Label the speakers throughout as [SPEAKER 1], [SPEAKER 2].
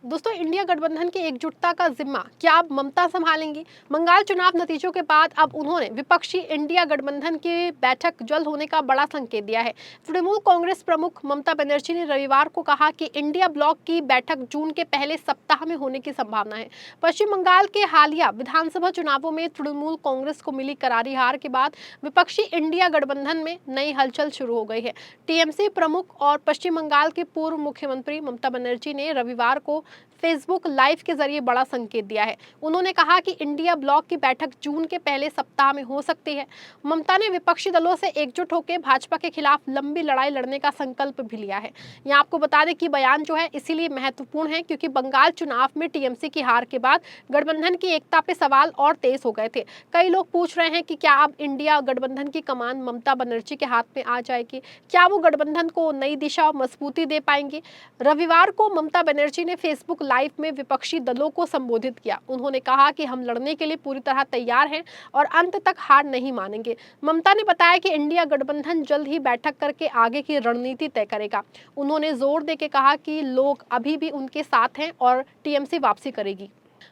[SPEAKER 1] दोस्तों, इंडिया गठबंधन की एकजुटता का जिम्मा क्या अब ममता संभालेंगी? बंगाल चुनाव नतीजों के बाद अब उन्होंने विपक्षी इंडिया गठबंधन की बैठक जल्द होने का बड़ा संकेत दिया है। तृणमूल कांग्रेस प्रमुख ममता बनर्जी ने रविवार को कहा कि इंडिया ब्लॉक की बैठक जून के पहले सप्ताह में होने की संभावना है। पश्चिम बंगाल के हालिया विधानसभा चुनावों में तृणमूल कांग्रेस को मिली करारी हार के बाद विपक्षी इंडिया गठबंधन में नई हलचल शुरू हो गई है। टीएमसी प्रमुख और पश्चिम बंगाल के पूर्व मुख्यमंत्री ममता बनर्जी ने रविवार को फेसबुक लाइव के जरिए बड़ा संकेत दिया है। उन्होंने कहा कि इंडिया ब्लॉक की बैठक जून के पहले सप्ताह में हो सकती है। ममता ने विपक्षी दलों से एकजुट होकर भाजपा के खिलाफ लंबी लड़ाई लड़ने का संकल्प भी लिया है। यहाँ आपको बता दें कि बयान जो है इसीलिए महत्वपूर्ण है क्योंकि बंगाल चुनाव में टीएमसी की हार के बाद गठबंधन की एकता पे सवाल और तेज हो गए थे। कई लोग पूछ रहे हैं कि क्या अब इंडिया गठबंधन की कमान ममता बनर्जी के हाथ में आ जाएगी? क्या वो गठबंधन को नई दिशा और मजबूती दे पाएंगे? रविवार को ममता बनर्जी ने फेसबुक लाइव में विपक्षी दलों को संबोधित किया। उन्होंने कहा कि हम लड़ने के लिए पूरी तरह तैयार हैं और अंत तक हार नहीं मानेंगे। ममता ने बताया कि इंडिया गठबंधन जल्द ही बैठक करके आगे की रणनीति तय करेगा। उन्होंने जोर देकर कहा कि लोग अभी भी उनके साथ हैं और टीएमसी वापसी करेगी।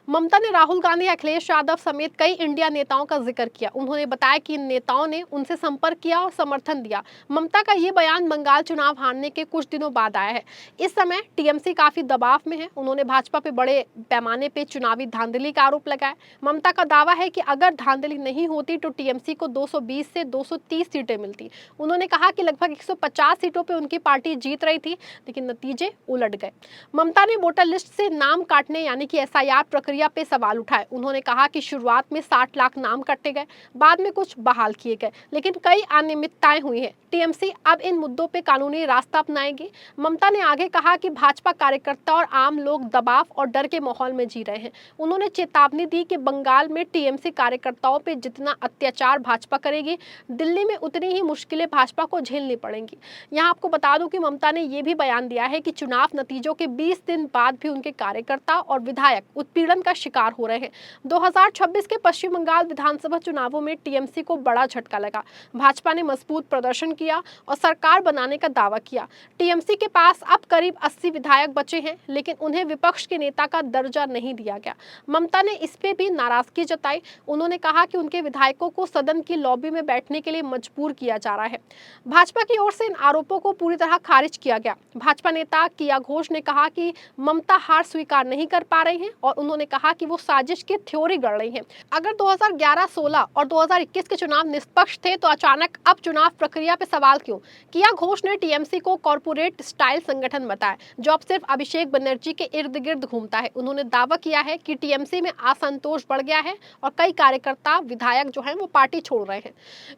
[SPEAKER 1] ममता ने राहुल गांधी, अखिलेश यादव समेत कई इंडिया नेताओं का जिक्र किया। उन्होंने बताया कि इन नेताओं ने उनसे संपर्क किया और समर्थन दिया। ममता का ये बयान बंगाल चुनाव हारने के कुछ दिनों बाद आया है। इस समय टीएमसी काफी दबाव में है। उन्होंने भाजपा पे बड़े पैमाने पे चुनावी धांधली का आरोप लगाया। ममता का दावा है कि अगर धांधली नहीं होती तो टीएमसी को 220 से 230 सीटें मिलती। उन्होंने कहा कि लगभग 150 सीटों पर उनकी पार्टी जीत रही थी, लेकिन नतीजे उलट गए। ममता ने वोटर लिस्ट से नाम काटने यानी कि एसआईआर प्रक्रिया पे सवाल उठाए। उन्होंने कहा कि शुरुआत में 60 लाख नाम कटे गए, बाद में कुछ बहाल किए गए, लेकिन कई अनियमितताएं हुई हैं। टीएमसी अब इन मुद्दों पे कानूनी रास्ता अपनाएगी। ममता ने आगे कहा कि भाजपा कार्यकर्ता और आम लोग दबाव और डर के माहौल में जी रहे हैं। उन्होंने चेतावनी दी कि बंगाल में टीएमसी कार्यकर्ताओं पे जितना अत्याचार भाजपा करेगी, दिल्ली में उतनी ही मुश्किलें भाजपा को झेलनी पड़ेंगी। यहाँ आपको बता दूं कि ममता ने यह भी बयान दिया है कि चुनाव नतीजों के 20 दिन बाद भी उनके कार्यकर्ता और विधायक उत्पीड़न का शिकार हो रहे हैं। 2026 के पश्चिम बंगाल विधानसभा चुनावों में टीएमसी को बड़ा झटका लगा। भाजपा ने मजबूत प्रदर्शन किया और सरकार बनाने का दावा किया। टीएमसी के पास अब करीब 80 विधायक बचे हैं, लेकिन उन्हें विपक्ष के नेता का दर्जा नहीं दिया गया। ममता ने इस पे भी नाराजगी जताई। उन्होंने कहा कि उनके विधायकों को सदन की लॉबी में बैठने के लिए मजबूर किया जा रहा है। भाजपा की ओर से इन आरोपों को पूरी तरह खारिज किया गया। भाजपा नेता किया घोष ने कहा कि ममता हार स्वीकार नहीं कर पा रही हैं और उन्होंने कहा कि वो साजिश की थ्योरी गढ़ रही हैं। अगर 2011, 16 और 2021 के चुनाव निष्पक्ष थे तो अचानक अब चुनाव प्रक्रिया पे सवाल क्यों? किया घोष ने टीएमसी को कॉर्पोरेट स्टाइल संगठन बताया जो अब सिर्फ अभिषेक बनर्जी के इर्द गिर्द घूमता है। उन्होंने दावा किया है कि टीएमसी में असंतोष बढ़ गया है और कई कार्यकर्ता विधायक जो हैं वो पार्टी छोड़ रहे हैं।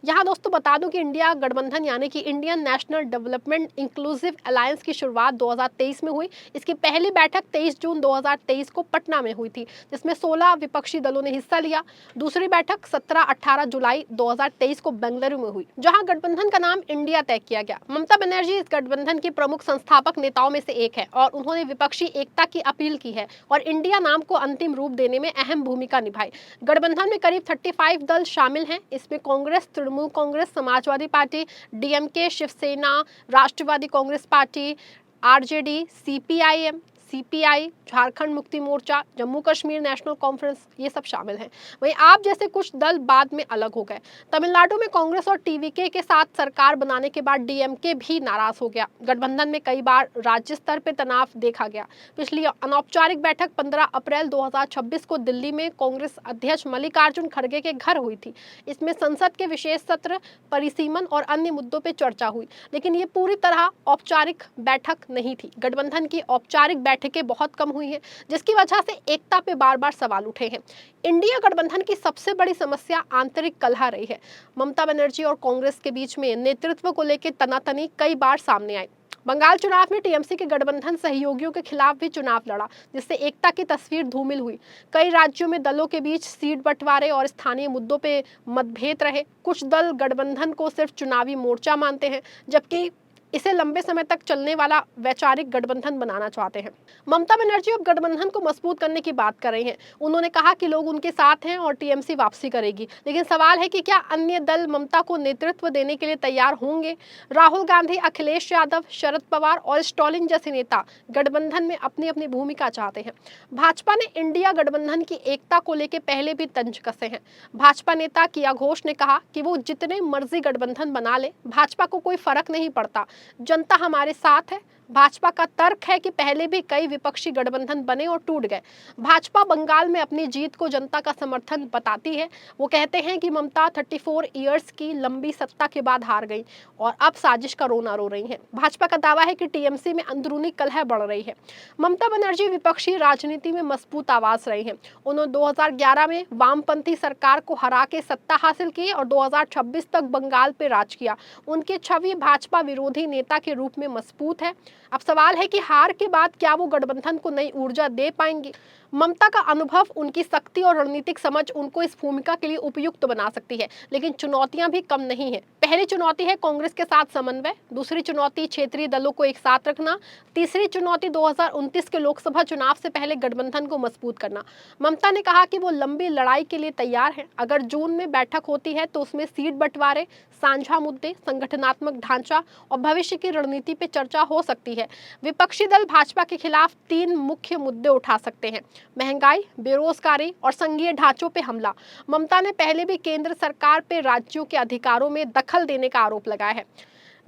[SPEAKER 1] यहाँ दोस्तों बता दूं कि इंडिया गठबंधन यानी कि Indian national development inclusive alliance की शुरुआत 2023 में हुई। इसकी पहली बैठक 23 जून 2023 को पटना में हुई थी, जिसमें 16 विपक्षी दलों ने हिस्सा लिया। दूसरी बैठक 17-18 जुलाई 2023 को बेंगलुरु में हुई, जहां गठबंधन का नाम इंडिया तय किया गया। ममता बनर्जी इस गठबंधन की प्रमुख संस्थापक नेताओं में से एक है और उन्होंने विपक्षी एकता की अपील की है और इंडिया नाम को अंतिम रूप देने में अहम भूमिका निभाई। गठबंधन में करीब 35 दल शामिल हैं। इसमें Congress, Trinamool Congress, Samajwadi Party, DMK, Shiv Sena, Rashtrawadi Congress Party, RJD, CPIM, CPI, Jharkhand Mukti Morcha, Jammu Kashmir National Conference, ये सब शामिल हैं। वहीं आप जैसे कुछ दल बाद में अलग हो गए। तमिलनाडु में कांग्रेस और टीवीके के साथ सरकार बनाने के बाद डीएमके भी नाराज हो गया। गठबंधन में कई बार राज्य स्तर पर तनाव देखा गया। पिछली अनौपचारिक बैठक 15 अप्रैल 2026 को दिल्ली में कांग्रेस अध्यक्ष मल्लिकार्जुन खड़गे के घर हुई थी। इसमें संसद के विशेष सत्र, परिसीमन और अन्य मुद्दों पर चर्चा हुई, लेकिन ये पूरी तरह औपचारिक बैठक नहीं थी। गठबंधन की औपचारिक बैठकें बहुत कम हुई हैं, जिसकी वजह से एकता पे बार-बार सवाल उठे हैं। इंडिया गठबंधन की सबसे बड़ी समस्या आंतरिक कलह रही है। ममता बनर्जी और कांग्रेस के बीच में नेतृत्व को लेकर तनातनी कई बार सामने आई। बंगाल चुनाव में टीएमसी के गठबंधन सहयोगियों के खिलाफ भी चुनाव लड़ा, जिससे एकता की तस्वीर धूमिल हुई। कई राज्यों में दलों के बीच सीट बंटवारे और स्थानीय मुद्दों पे मतभेद रहे। कुछ दल गठबंधन को सिर्फ चुनावी मोर्चा मानते हैं, जबकि इसे लंबे समय तक चलने वाला वैचारिक गठबंधन बनाना चाहते हैं। ममता बनर्जी अब गठबंधन को मजबूत करने की बात कर रही हैं। उन्होंने कहा कि लोग उनके साथ हैं और टीएमसी वापसी करेगी, लेकिन सवाल है कि क्या अन्य दल ममता को नेतृत्व देने के लिए तैयार होंगे। राहुल गांधी, अखिलेश यादव, शरद पवार और स्टॉलिन जैसे नेता गठबंधन में अपनी अपनी भूमिका चाहते हैं। भाजपा ने इंडिया गठबंधन की एकता को लेकर पहले भी तंज कसे हैं। भाजपा नेता किया घोष ने कहा कि वो जितने मर्जी गठबंधन बना ले, भाजपा को कोई फर्क नहीं पड़ता, जनता हमारे साथ है। भाजपा का तर्क है कि पहले भी कई विपक्षी गठबंधन बने और टूट गए। भाजपा बंगाल में अपनी जीत को जनता का समर्थन बताती है। वो कहते हैं कि ममता 34 इयर्स की लंबी सत्ता के बाद हार गई और अब साजिश का रोना रो रही हैं। भाजपा का दावा है कि टीएमसी में अंदरूनी कलह बढ़ रही है। ममता बनर्जी विपक्षी राजनीति में मजबूत आवाज रही हैं। उन्होंने 2011 में वामपंथी सरकार को हरा के सत्ता हासिल की और 2026 तक बंगाल पे राज किया। उनकी छवि भाजपा विरोधी नेता के रूप में मजबूत है। अब सवाल है कि हार के बाद क्या वो गठबंधन को नई ऊर्जा दे पाएंगी। ममता का अनुभव, उनकी शक्ति और रणनीतिक समझ उनको इस भूमिका के लिए उपयुक्त बना सकती है, लेकिन चुनौतियां भी कम नहीं है। पहली चुनौती है कांग्रेस के साथ समन्वय, दूसरी चुनौती क्षेत्रीय दलों को एक साथ रखना, तीसरी चुनौती 2029 के लोकसभा चुनाव से पहले गठबंधन को मजबूत करना। ममता ने कहा कि वो लंबी लड़ाई के लिए तैयार है। अगर जून में बैठक होती है तो उसमें सीट बंटवारे, साझा मुद्दे, संगठनात्मक ढांचा और भविष्य की रणनीति पे चर्चा हो सकती है। विपक्षी दल भाजपा के खिलाफ 3 मुख्य मुद्दे उठा सकते हैं: महंगाई, बेरोजगारी और संघीय ढांचों पे हमला। ममता ने पहले भी केंद्र सरकार पे राज्यों के अधिकारों में दखल देने का आरोप लगाया है।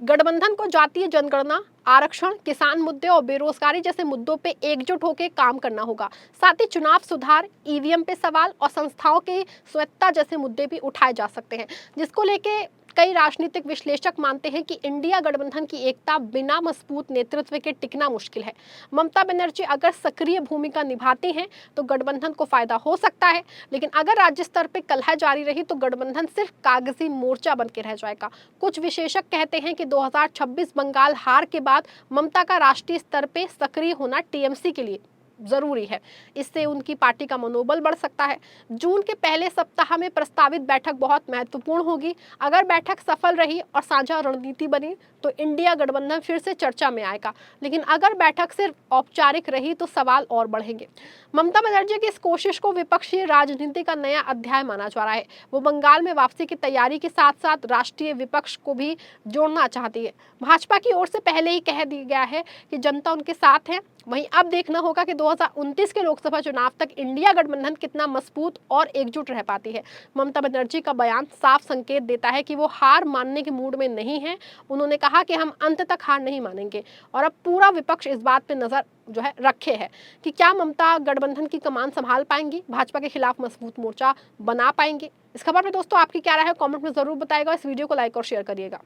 [SPEAKER 1] गठबंधन को जातीय जनगणना, आरक्षण, किसान मुद्दे और बेरोजगारी जैसे मुद्दों पे एकजुट होकर काम करना होगा। साथ ही चुनाव सुधार, ईवीएम पे सवाल और संस्थाओं की स्वायत्तता जैसे मुद्दे भी उठाए जा सकते हैं, जिसको लेके कई राजनीतिक विश्लेषक मानते हैं कि इंडिया गठबंधन की एकता बिना मजबूत नेतृत्व के टिकना मुश्किल है। ममता बनर्जी अगर सक्रिय भूमिका निभाती हैं तो गठबंधन को फायदा हो सकता है, लेकिन अगर राज्य स्तर पर कलह जारी रही तो गठबंधन सिर्फ कागजी मोर्चा बन के रह जाएगा। कुछ विशेषक कहते हैं कि 2026 बंगाल हार के बाद ममता का राष्ट्रीय स्तर पर सक्रिय होना टीएमसी के लिए जरूरी है। इससे उनकी पार्टी का मनोबल बढ़ सकता है। जून के पहले सप्ताह में प्रस्तावित बैठक बहुत महत्वपूर्ण होगी। अगर बैठक सफल रही और साझा रणनीति बनी तो इंडिया गठबंधन फिर से चर्चा में आएगा, लेकिन अगर बैठक सिर्फ औपचारिक रही तो सवाल और बढ़ेंगे। ममता बनर्जी की इस कोशिश को विपक्षी राजनीति का नया अध्याय माना जा रहा है। वो बंगाल में वापसी की तैयारी के साथ साथ राष्ट्रीय विपक्ष को भी जोड़ना चाहती है। भाजपा की ओर से पहले ही कह दिया गया है कि जनता उनके साथ है। वहीं अब देखना होगा कि 2029 के लोकसभा चुनाव तक इंडिया गठबंधन कितना मजबूत और एकजुट रह पाती है। ममता बनर्जी का बयान साफ संकेत देता है कि वो हार मानने के मूड में नहीं है। उन्होंने कहा कि हम अंत तक हार नहीं मानेंगे और अब पूरा विपक्ष इस बात पे नजर रखे है कि क्या ममता गठबंधन की कमान संभाल पाएंगी, भाजपा के खिलाफ मजबूत मोर्चा बना पाएंगे। इस खबर में दोस्तों आपकी क्या राय है, कमेंट में जरूर बताइएगा। इस वीडियो को लाइक और शेयर करिएगा।